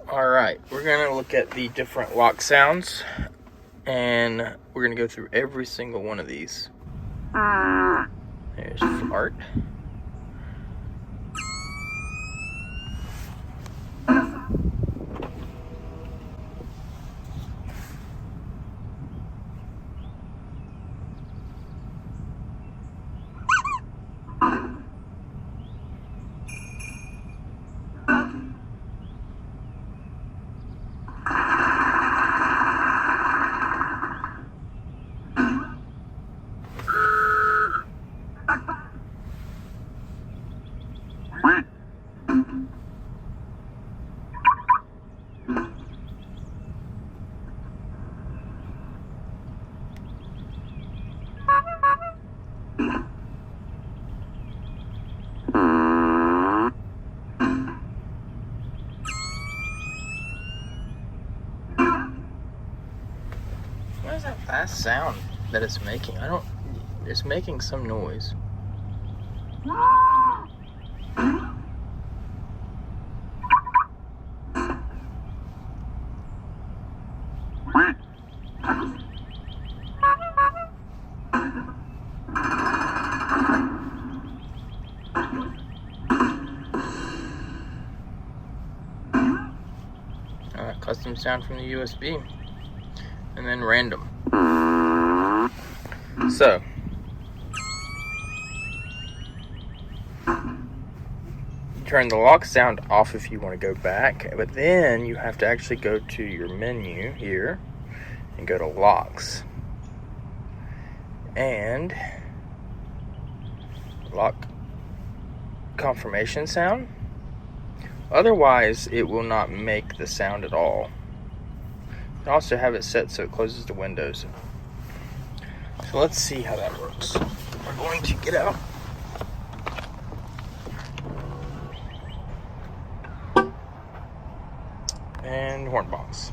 Alright, we're going to look at the different lock sounds, and we're going to go through every single one of these. There's fart. What is that last sound that it's making? It's making some noise. Custom sound from the USB. And then random. So, turn the lock sound off if you want to go back, but then you have to actually go to your menu here and go to locks and lock confirmation sound. Otherwise, it will not make the sound at all. You can also have it set so it closes the windows. So let's see how that works. We're going to get out. And horn box.